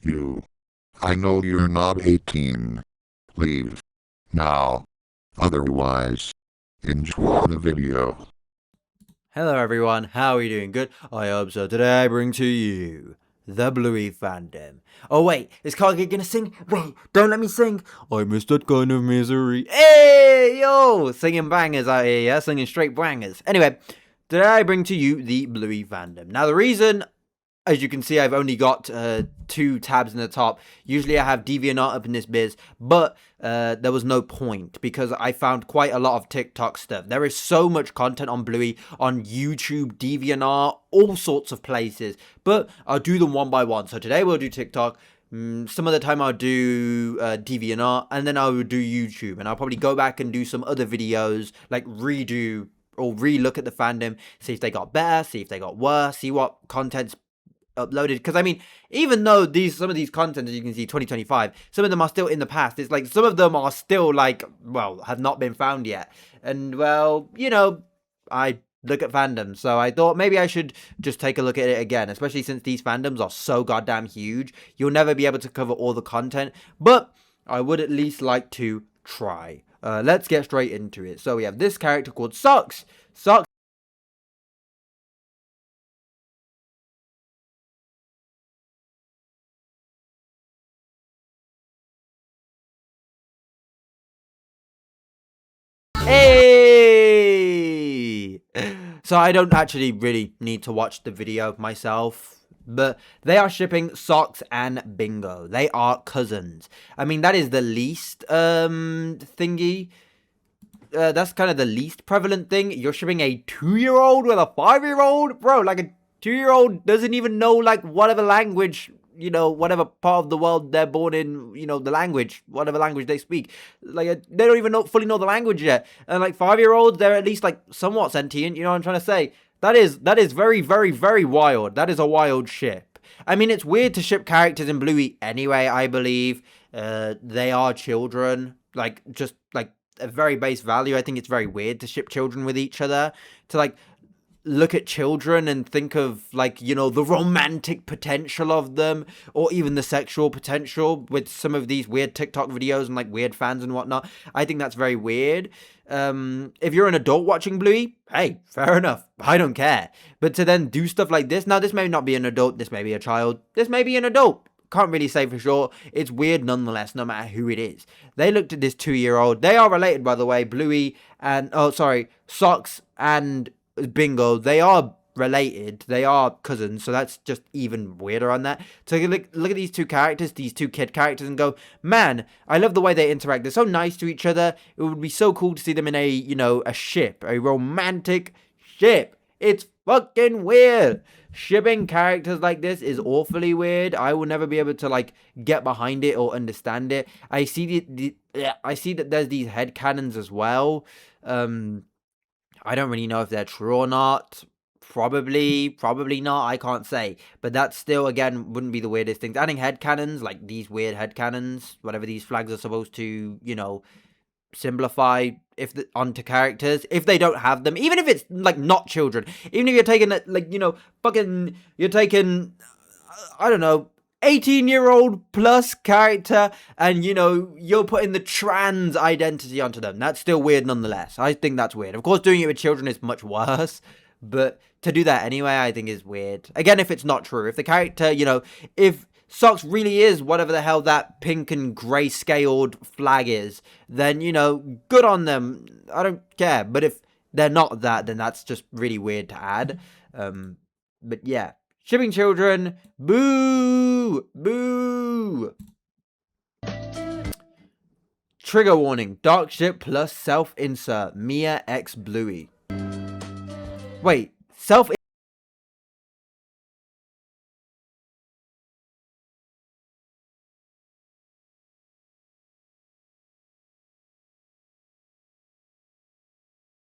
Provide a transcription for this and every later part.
You. I know you're not 18. Leave. Now. Otherwise, enjoy the video. Hello everyone, how are you doing? Good? I hope so. Today I bring to you the Bluey fandom. Oh wait, is Kage gonna sing? Wait, don't let me sing. I miss that kind of misery. Hey, yo! Singing bangers out here, yeah? Singing straight bangers. Anyway, today I bring to you the Bluey fandom. Now the reason, as you can see, I've only got 2 tabs in the top. Usually I have DeviantArt up in this biz, but there was no point because I found quite a lot of TikTok stuff. There is so much content on Bluey, on YouTube, DeviantArt, all sorts of places, but I'll do them one by one. So today we'll do TikTok. Some of the time I'll do DeviantArt, and then I will do YouTube, and I'll probably go back and do some other videos, like redo or re-look at the fandom, see if they got better, see if they got worse, see what content's uploaded. Because I mean, even though some of these content, as you can see, 2025, some of them are still in the past. It's like some of them are still like, well, have not been found yet. And well, you know, I look at fandoms, so I thought maybe I should just take a look at it again, especially since these fandoms are so goddamn huge. You'll never be able to cover all the content, but I would at least like to try. Let's get straight into it. So we have this character called Socks. Socks. Hey! So I don't actually really need to watch the video myself, but they are shipping Socks and Bingo. They are cousins. I mean, that is the least thingy. That's kind of the least prevalent thing. You're shipping a 2-year-old with a 5-year-old? Bro, like a 2-year-old doesn't even know like whatever language, you know, whatever part of the world they're born in, you know, the language, whatever language they speak. Like, they don't even fully know the language yet. And like 5-year-olds, they're at least like somewhat sentient, you know what I'm trying to say? That is very, very, very wild. That is a wild ship. I mean, it's weird to ship characters in Bluey anyway, I believe. They are children. Like, just like a very base value. I think it's very weird to ship children with each other. To like look at children and think of like, you know, the romantic potential of them, or even the sexual potential with some of these weird TikTok videos and like weird fans and whatnot. I think that's very weird. If you're an adult watching Bluey, hey, fair enough, I don't care. But to then do stuff like this, now this may not be an adult, this may be a child, this may be an adult, can't really say for sure. It's weird nonetheless, no matter who it is. They looked at this 2-year-old. They are related, by the way. Bluey and Socks and Bingo, they are related. They are cousins, so that's just even weirder on that. So you look at these 2 characters, these 2 kid characters, and go, man, I love the way they interact. They're so nice to each other. It would be so cool to see them in a, you know, a ship, a romantic ship. It's fucking weird. Shipping characters like this is awfully weird. I will never be able to like get behind it or understand it. I see I see that there's these head canons as well. I don't really know if they're true or not. Probably not. I can't say. But that still, again, wouldn't be the weirdest thing. Adding head cannons, like these weird head cannons, whatever these flags are supposed to, you know, simplify onto characters, if they don't have them, even if it's like not children, even if you're taking like, you know, fucking, you're taking, I don't know, 18-year-old plus character, and you know, you're putting the trans identity onto them. That's still weird nonetheless. I think that's weird. Of course, doing it with children is much worse, but to do that anyway, I think is weird. Again, if it's not true, if the character, you know, if Socks really is whatever the hell that pink and grey scaled flag is, then, you know, good on them. I don't care. But if they're not that, then that's just really weird to add. But yeah. Shipping children, boo! Boo! Trigger warning, dark ship plus self-insert, Mia x Bluey. Wait, self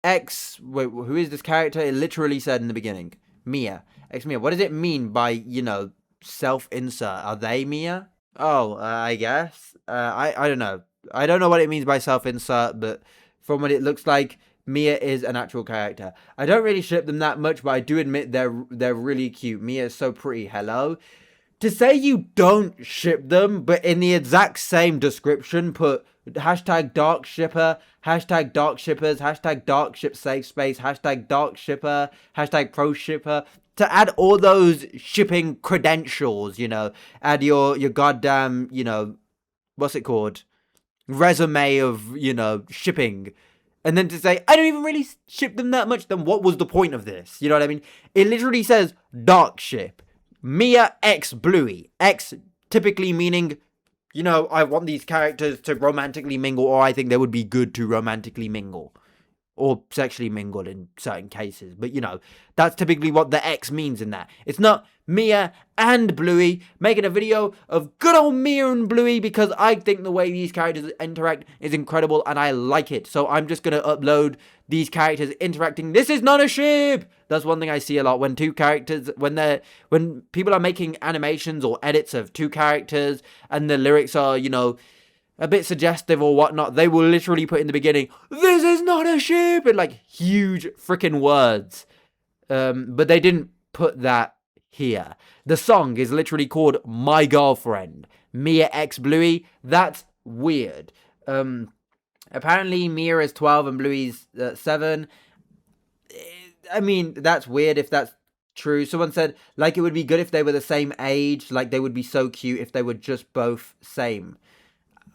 X, wait, who is this character? It literally said in the beginning, Mia. X Mia. What does it mean by, you know, self-insert? Are they Mia? Oh, I guess. I don't know. I don't know what it means by self-insert, but from what it looks like, Mia is an actual character. I don't really ship them that much, but I do admit they're really cute. Mia is so pretty. Hello. to say you don't ship them, but in the exact same description put hashtag dark shipper, hashtag dark shippers, hashtag dark ship safe space, hashtag dark shipper, hashtag pro shipper, to add all those shipping credentials, add your goddamn, what's it called? Resume of, shipping. And then to say, I don't even really ship them that much, then what was the point of this? You know what I mean? It literally says dark ship. Mia X Bluey. X typically meaning, I want these characters to romantically mingle, or I think they would be good to romantically mingle. Or sexually mingle in certain cases. But, that's typically what the X means in that. It's not Mia and Bluey making a video of good old Mia and Bluey, because I think the way these characters interact is incredible and I like it. So I'm just going to upload these characters interacting. This is not a ship! That's one thing I see a lot when two characters, when people are making animations or edits of two characters and the lyrics are, a bit suggestive or whatnot, they will literally put in the beginning, this is not a ship, in like huge freaking words. But they didn't put that here. The song is literally called My Girlfriend, Mia X Bluey. That's weird. Apparently Mia is 12 and Bluey's 7. I mean, that's weird if that's true. Someone said, like, it would be good if they were the same age, like they would be so cute if they were just both same.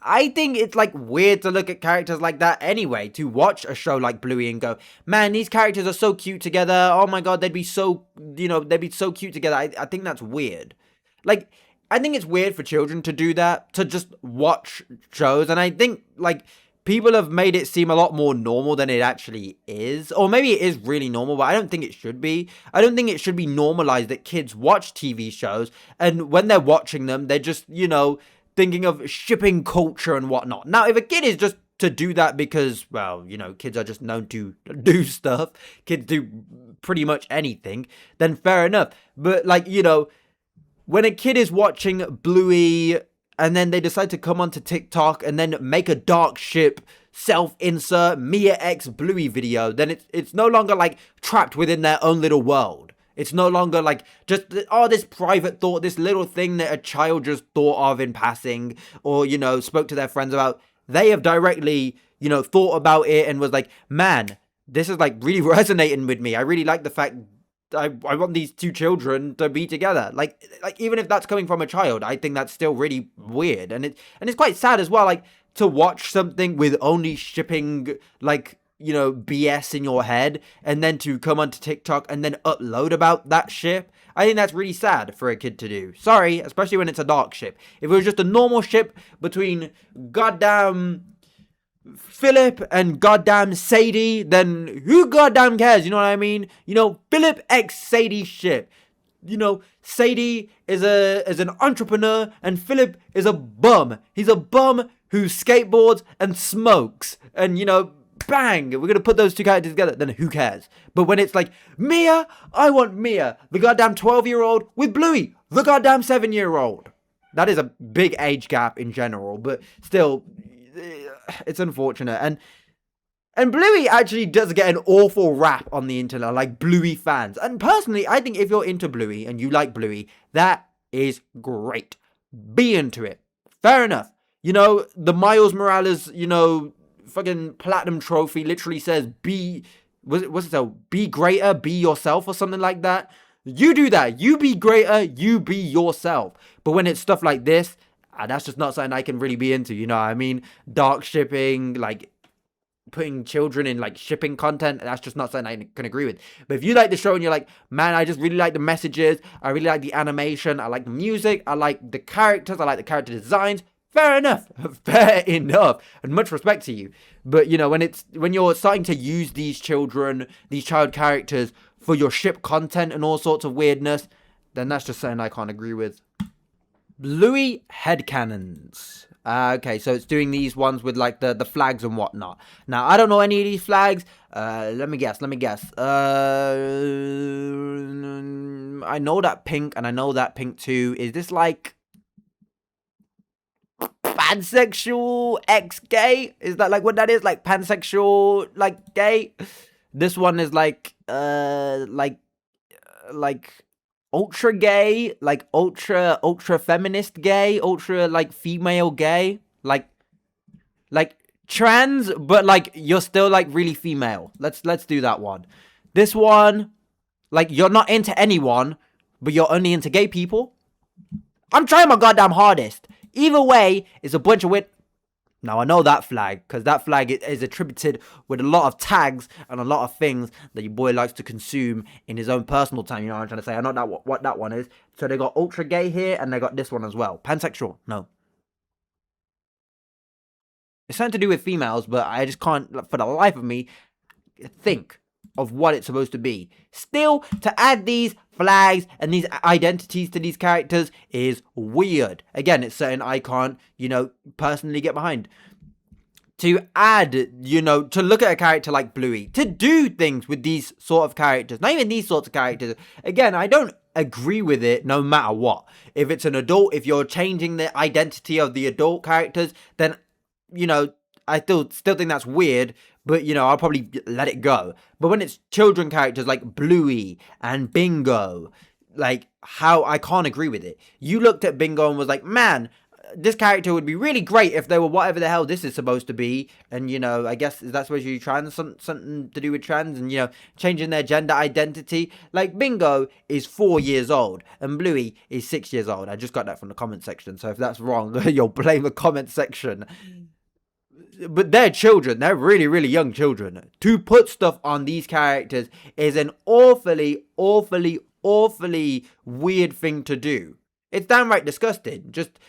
I think it's like weird to look at characters like that anyway, to watch a show like Bluey and go, man, these characters are so cute together. Oh my god, they'd be so cute together. I think that's weird. Like, I think it's weird for children to do that, to just watch shows. And I think, like, people have made it seem a lot more normal than it actually is. Or maybe it is really normal, but I don't think it should be. I don't think it should be normalized that kids watch TV shows, and when they're watching them, they're just, thinking of shipping culture and whatnot. Now, if a kid is just to do that because, well, kids are just known to do stuff, kids do pretty much anything, then fair enough. But, like, when a kid is watching Bluey and then they decide to come onto TikTok and then make a dark ship self-insert Mia X Bluey video, then it's no longer, like, trapped within their own little world. It's no longer like just, this private thought, this little thing that a child just thought of in passing or, spoke to their friends about. They have directly, thought about it and was like, man, this is like really resonating with me. I really like the fact I want these two children to be together. Like even if that's coming from a child, I think that's still really weird. And it's quite sad as well, like, to watch something with only shipping, like, BS in your head, and then to come onto TikTok and then upload about that ship. I think that's really sad for a kid to do. Sorry, especially when it's a dark ship. If it was just a normal ship between goddamn Philip and goddamn Sadie, then who goddamn cares? You know what I mean? Philip X Sadie ship. Sadie is an entrepreneur and Philip is a bum. He's a bum who skateboards and smokes. And, bang, we're going to put those two characters together, then who cares? But when it's like, Mia, I want Mia, the goddamn 12-year-old, with Bluey, the goddamn 7-year-old. That is a big age gap in general, but still, it's unfortunate. And Bluey actually does get an awful rap on the internet, like Bluey fans. And personally, I think if you're into Bluey and you like Bluey, that is be into it. Fair enough. The Miles Morales, fucking platinum trophy literally says be greater, be yourself, or something like that. You do that. You be greater, you be yourself. But when it's stuff like this, that's just not something I can really be into, I mean? Dark shipping, like putting children in like shipping content, that's just not something I can agree with. But if you like the show and you're like, man, I just really like the messages, I really like the animation, I like the music, I like the characters, I like the character designs, fair enough. Fair enough. And much respect to you. But, when you're starting to use these child characters for your ship content and all sorts of weirdness, then that's just something I can't agree with. Bluey headcanons. Okay, so it's doing these ones with, like, the flags and whatnot. Now, I don't know any of these flags. Let me guess. I know that pink, and I know that pink too. Is this, like, pansexual ex-gay? Is that like what that is? Like pansexual, like gay? This one is like ultra gay, like ultra feminist gay, ultra like female gay, like trans, but like you're still like really female. Let's do that one. This one, like you're not into anyone, but you're only into gay people. I'm trying my goddamn hardest. Either way, it's a bunch of weird. Now, I know that flag, because that flag is attributed with a lot of tags and a lot of things that your boy likes to consume in his own personal time. You know what I'm trying to say? I know that what that one is. So they got ultra gay here, and they got this one as well. Pansexual? No. It's something to do with females, but I just can't, for the life of me, think of what it's supposed to be. Still, to add these flags and these identities to these characters is weird. Again, it's something I can't, personally get behind. To add, to look at a character like Bluey, to do things with these sort of characters, not even these sorts of characters. Again, I don't agree with it no matter what. If it's an adult, if you're changing the identity of the adult characters, then, I still think that's weird, but, I'll probably let it go. But when it's children characters like Bluey and Bingo, like, how I can't agree with it. You looked at Bingo and was like, man, this character would be really great if they were whatever the hell this is supposed to be. And, I guess that's supposed to be trans, something to do with trans and, changing their gender identity. Like, Bingo is 4 years old and Bluey is 6 years old. I just got that from the comment section. So if that's wrong, you'll blame the comment section. But they're children. They're really, really young children. To put stuff on these characters is an awfully, awfully, awfully weird thing to do. It's downright disgusting. Just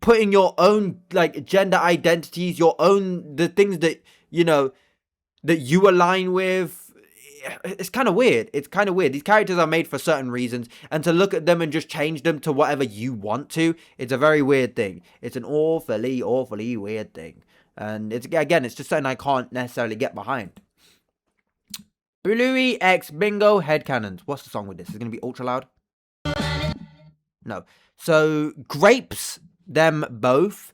putting your own, like, gender identities, the things that, that you align with. It's kind of weird. It's kind of weird. These characters are made for certain reasons, and to look at them and just change them to whatever you want to, it's a very weird thing. It's an awfully, awfully weird thing. And it's just something I can't necessarily get behind. Bluey x Bingo headcanons. What's the song with this? Is it going to be ultra loud? No. So, grapes, them both,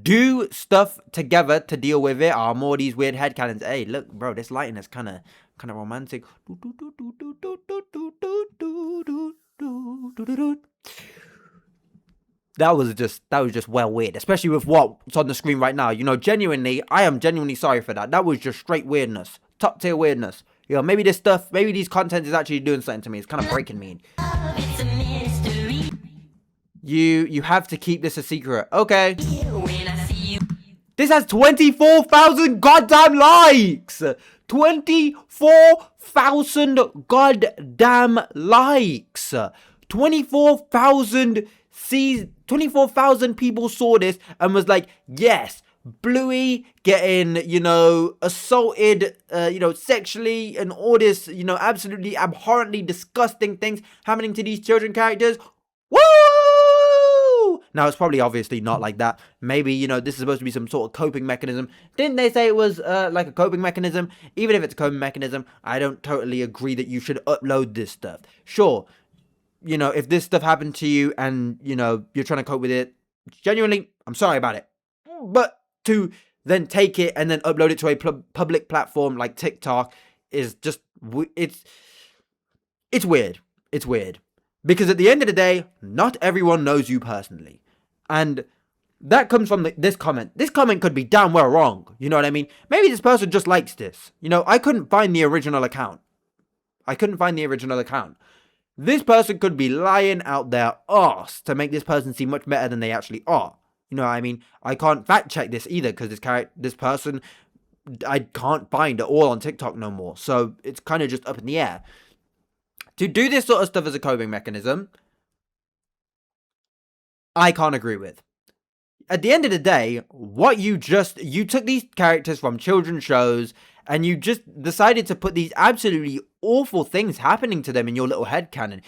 do stuff together to deal with it. Are more these weird headcanons. Hey, look, bro, this lighting is kind of romantic. That was just well weird, especially with what's on the screen right now. Genuinely, I am genuinely sorry for that. That was just straight weirdness, top tier weirdness. Maybe these content is actually doing something to me. It's kind of breaking me. It's a mystery. You have to keep this a secret. Okay. This has 24,000 goddamn likes. 24,000 goddamn likes. 24,000 people saw this and was like, yes, Bluey getting, assaulted, sexually and all this, absolutely abhorrently disgusting things happening to these children characters. Woo! Now, it's probably obviously not like that. Maybe, this is supposed to be some sort of coping mechanism. Didn't they say it was like a coping mechanism? Even if it's a coping mechanism, I don't totally agree that you should upload this stuff. Sure. If this stuff happened to you and, you're trying to cope with it, genuinely, I'm sorry about it. But to then take it and then upload it to a public platform like TikTok is just, it's weird. It's weird. Because at the end of the day, not everyone knows you personally. And that comes from this comment. This comment could be damn well wrong. You know what I mean? Maybe this person just likes this. I couldn't find the original account. This person could be lying out their arse to make this person seem much better than they actually are. You know what I mean? I can't fact check this either because this person, I can't find at all on TikTok no more. So it's kind of just up in the air. To do this sort of stuff as a coping mechanism, I can't agree with. At the end of the day, you took these characters from children's shows and you just decided to put these absolutely awful things happening to them in your little headcanon.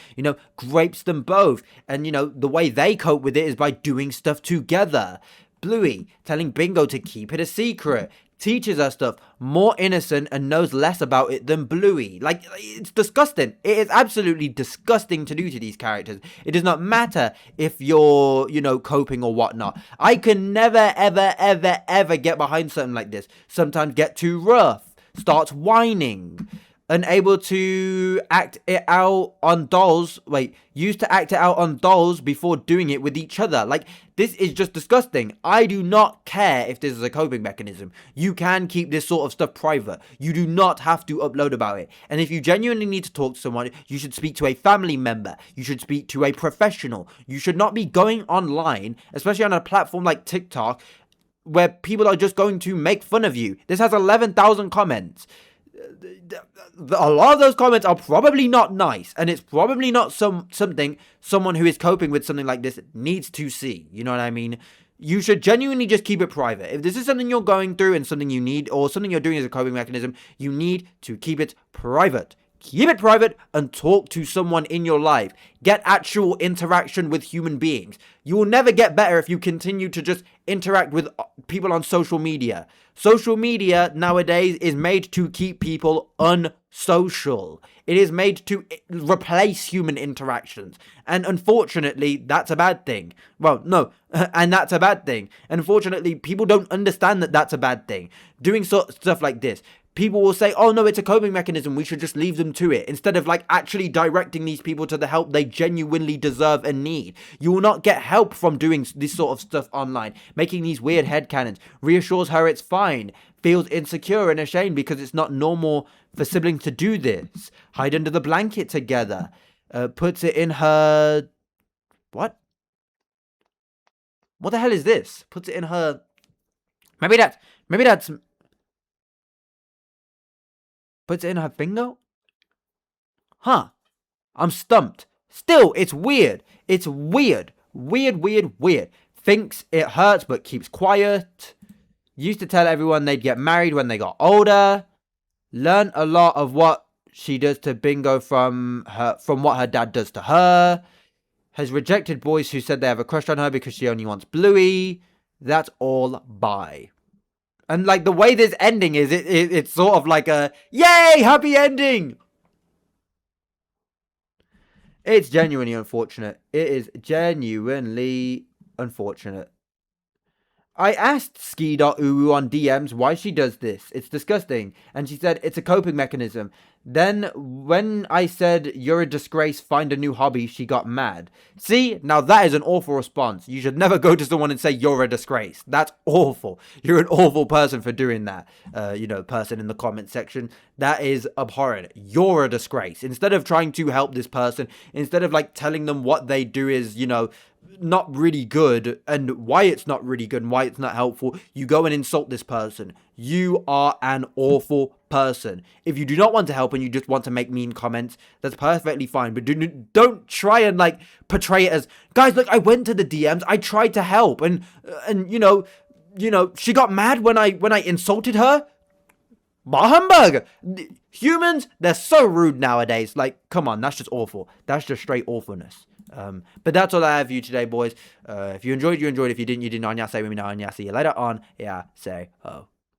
Grapes them both. And, the way they cope with it is by doing stuff together. Bluey telling Bingo to keep it a secret. Teaches us stuff, more innocent and knows less about it than Bluey. Like, it's disgusting. It is absolutely disgusting to do to these characters. It does not matter if you're, coping or whatnot. I can never, ever, ever, ever get behind something like this. Sometimes get too rough. Starts whining. unable to act it out on dolls. Wait, used to act it out on dolls before doing it with each other. Like, this is just disgusting. I do not care if this is a coping mechanism. You can keep this sort of stuff private. You do not have to upload about it. And if you genuinely need to talk to someone, you should speak to a family member. You should speak to a professional. You should not be going online, especially on a platform like TikTok, where people are just going to make fun of you. This has 11,000 comments. A lot of those comments are probably not nice, and it's probably not something someone who is coping with something like this needs to see. You know what I mean? You should genuinely just keep it private. If this is something you're going through and something you need, or something you're doing as a coping mechanism, you need to keep it private. Keep it private and talk to someone in your life. Get actual interaction with human beings. You will never get better if you continue to just interact with people on social media. Social media nowadays is made to keep people unsocial. It is made to replace human interactions. And unfortunately, that's a bad thing. Well, no, and that's a bad thing. Unfortunately, people don't understand that that's a bad thing. Doing stuff like this. People will say, oh no, it's a coping mechanism, we should just leave them to it, instead of like actually directing these people to the help they genuinely deserve and need. You will not get help from doing this sort of stuff online. Making these weird headcanons. Reassures her it's fine. Feels insecure and ashamed because it's not normal for siblings to do this. Hide under the blanket together. Puts it in her... What? What the hell is this? Puts it in her... Maybe that's... Puts it in her finger? Huh. I'm stumped. Still, it's weird. It's weird. Weird. Thinks it hurts but keeps quiet. Used to tell everyone they'd get married when they got older. Learned a lot of what she does to Bingo from what her dad does to her. Has rejected boys who said they have a crush on her because she only wants Bluey. That's all bye. And like the way this ending is, it's sort of like a yay, happy ending. It's genuinely unfortunate. It is genuinely unfortunate. I asked Ski.Uwu on DMs why she does this. It's disgusting. And she said it's a coping mechanism. Then when I said you're a disgrace, find a new hobby, she got mad. See, now that is an awful response. You should never go to someone and say you're a disgrace. That's awful. You're an awful person for doing that. Person in the comment section. That is abhorrent. You're a disgrace. Instead of trying to help this person, instead of like telling them what they do is, not really good and why it's not really good and why it's not helpful, you go and insult this person. You are an awful person. If you do not want to help and you just want to make mean comments, that's perfectly fine, but don't try and like portray it as, guys, look, I went to the DMs, I tried to help, and she got mad when I insulted her. Bah humbug! Humans, they're so rude nowadays. Like, come on, that's just awful. That's just straight awfulness. But that's all I have for you today, boys. If you enjoyed, you enjoyed. If you didn't, you didn't. On ya, say with me now. On ya, see you later on. Yeah, say ho.